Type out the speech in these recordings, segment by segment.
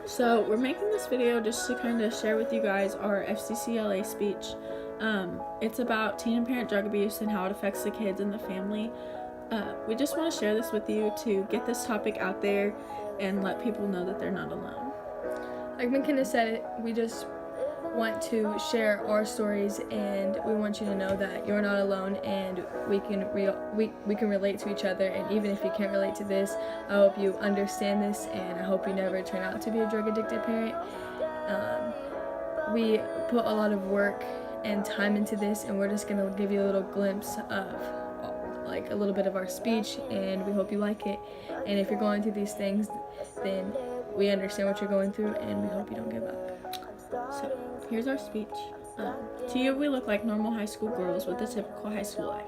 So we're making this video just to kind of share with you guys our FCCLA speech. It's about teen and parent drug abuse and how it affects the kids and the family. We just want to share this with you to get this topic out there and let people know that they're not alone. Like McKenna said, we just want to share our stories, and we want you to know that you're not alone, and we can relate to each other. And even if you can't relate to this, I hope you understand this, and I hope you never turn out to be a drug addicted parent. We put a lot of work and time into this, and we're just gonna give you a little glimpse of like a little bit of our speech, and we hope you like it. And if you're going through these things, then we understand what you're going through, and we hope you don't give up. So here's our speech. To you, we look like normal high school girls with a typical high school life,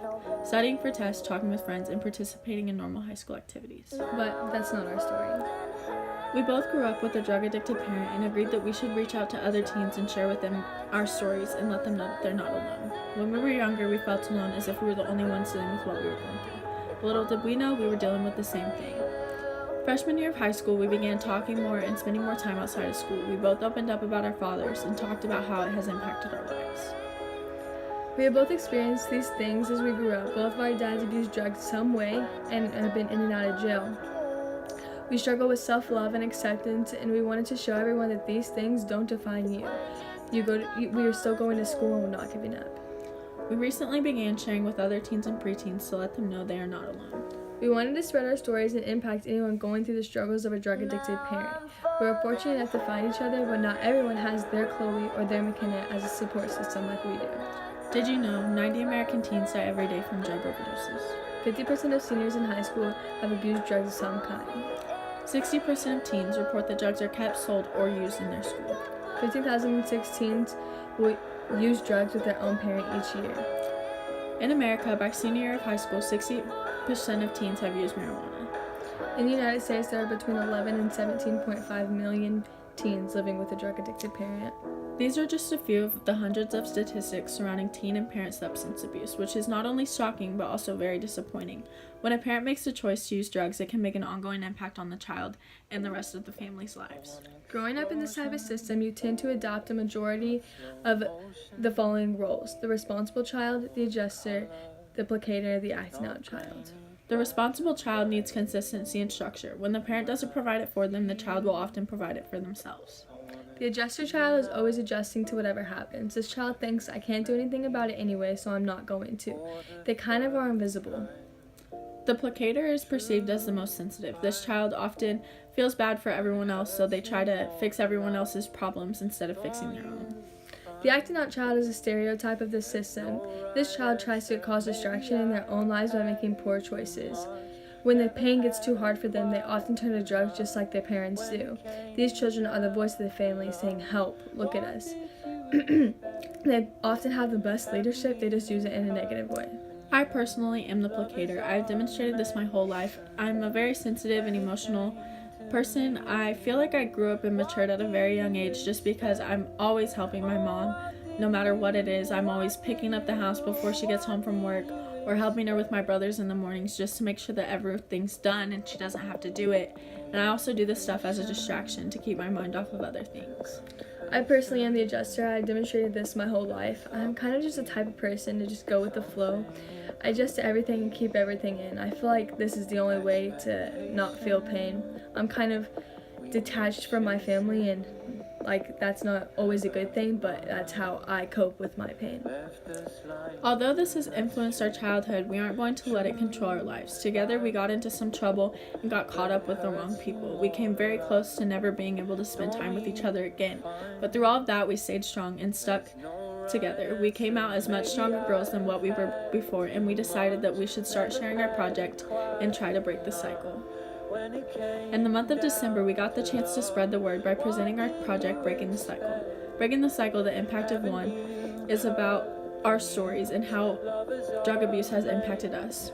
studying for tests, talking with friends, and participating in normal high school activities. But that's not our story. We both grew up with a drug-addicted parent and agreed that we should reach out to other teens and share with them our stories and let them know that they're not alone. When we were younger, we felt alone, as if we were the only ones dealing with what we were going through. Little did we know we were dealing with the same thing. Freshman year of high school, we began talking more and spending more time outside of school. We both opened up about our fathers and talked about how it has impacted our lives. We have both experienced these things as we grew up. Both of our dads abused drugs some way and have been in and out of jail. We struggle with self-love and acceptance, and we wanted to show everyone that these things don't define you. We are still going to school, and we're not giving up. We recently began sharing with other teens and preteens to let them know they are not alone. We wanted to spread our stories and impact anyone going through the struggles of a drug-addicted parent. We are fortunate enough to find each other, but not everyone has their Chloe or their McKenna as a support system like we do. Did you know 90 American teens die every day from drug overdoses? 50% of seniors in high school have abused drugs of some kind. 60% of teens report that drugs are kept, sold, or used in their school. 15,006 teens will use drugs with their own parent each year. In America, by senior year of high school, 60% of teens have used marijuana. In the United States, there are between 11 and 17.5 million teens living with a drug-addicted parent. These are just a few of the hundreds of statistics surrounding teen and parent substance abuse, which is not only shocking but also very disappointing. When a parent makes the choice to use drugs, it can make an ongoing impact on the child and the rest of the family's lives. Growing up in this type of system, you tend to adopt a majority of the following roles: the responsible child, the adjuster, the placator, the acting out child. The responsible child needs consistency and structure. When the parent doesn't provide it for them, the child will often provide it for themselves. The adjuster child is always adjusting to whatever happens. This child thinks, I can't do anything about it anyway, so I'm not going to. They kind of are invisible. The placator is perceived as the most sensitive. This child often feels bad for everyone else, so they try to fix everyone else's problems instead of fixing their own. The acting out child is a stereotype of the system. This child tries to cause distraction in their own lives by making poor choices. When the pain gets too hard for them, they often turn to drugs just like their parents do. These children are the voice of the family saying, help, look at us. They often have the best leadership, they just use it in a negative way. I personally am the placator. I've demonstrated this my whole life. I'm a very sensitive and emotional person. I feel like I grew up and matured at a very young age just because I'm always helping my mom. No matter what it is, I'm always picking up the house before she gets home from work or helping her with my brothers in the mornings just to make sure that everything's done and she doesn't have to do it. And I also do this stuff as a distraction to keep my mind off of other things. I personally am the adjuster. I demonstrated this my whole life. I'm kind of just the type of person to just go with the flow. I adjust to everything and keep everything in. I feel like this is the only way to not feel pain. I'm kind of detached from my family, and like that's not always a good thing, but that's how I cope with my pain. Although this has influenced our childhood, we aren't going to let it control our lives. Together, we got into some trouble and got caught up with the wrong people. We came very close to never being able to spend time with each other again. But through all of that, we stayed strong and stuck together. We came out as much stronger girls than what we were before, and we decided that we should start sharing our project and try to break the cycle. In the month of December, we got the chance to spread the word by presenting our project, Breaking the Cycle. Breaking the Cycle, the Impact of One, is about our stories and how drug abuse has impacted us.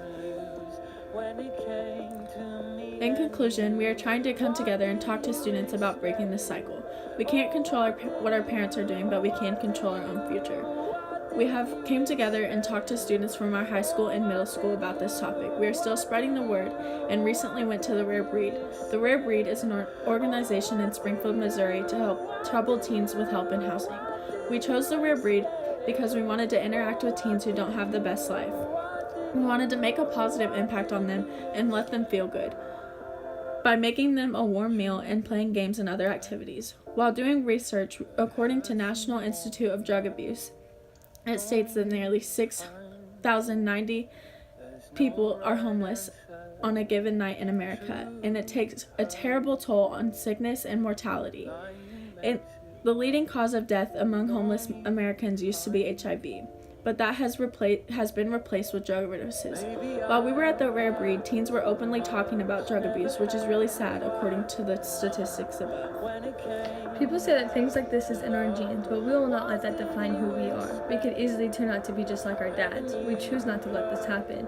In conclusion, we are trying to come together and talk to students about breaking the cycle. We can't control what our parents are doing, but we can control our own future. We have came together and talked to students from our high school and middle school about this topic. We are still spreading the word and recently went to The Rare Breed. The Rare Breed is an organization in Springfield, Missouri to help troubled teens with help in housing. We chose The Rare Breed because we wanted to interact with teens who don't have the best life. We wanted to make a positive impact on them and let them feel good by making them a warm meal and playing games and other activities. While doing research, according to National Institute of Drug Abuse, it states that nearly 6,090 people are homeless on a given night in America, and it takes a terrible toll on sickness and mortality. The leading cause of death among homeless Americans used to be HIV, but that has been replaced with drug overdoses. While we were at The Rare Breed, teens were openly talking about drug abuse, which is really sad according to the statistics above. People say that things like this is in our genes, but we will not let that define who we are. We could easily turn out to be just like our dads. We choose not to let this happen.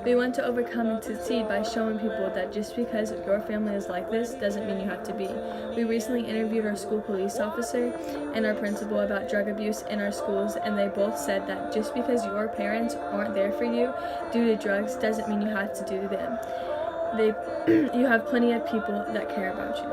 We want to overcome and succeed by showing people that just because your family is like this doesn't mean you have to be. We recently interviewed our school police officer and our principal about drug abuse in our schools, and they both said that just because your parents aren't there for you due to drugs doesn't mean you have to do them. You have plenty of people that care about you.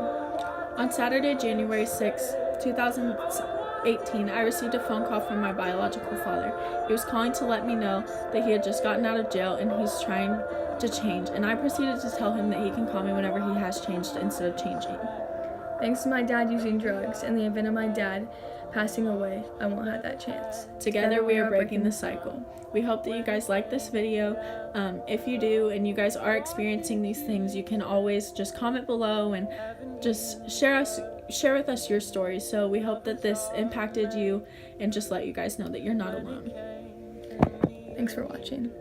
On Saturday, January 6, 2018, I received a phone call from my biological father. He was calling to let me know that he had just gotten out of jail and he's trying to change, and I proceeded to tell him that he can call me whenever he has changed instead of changing. Thanks to my dad using drugs, in the event of my dad passing away, I won't have that chance. Together we are breaking the cycle. We hope that you guys like this video. If you do and you guys are experiencing these things, you can always just comment below and just share with us your stories. So we hope that this impacted you and just let you guys know that you're not alone. Thanks for watching.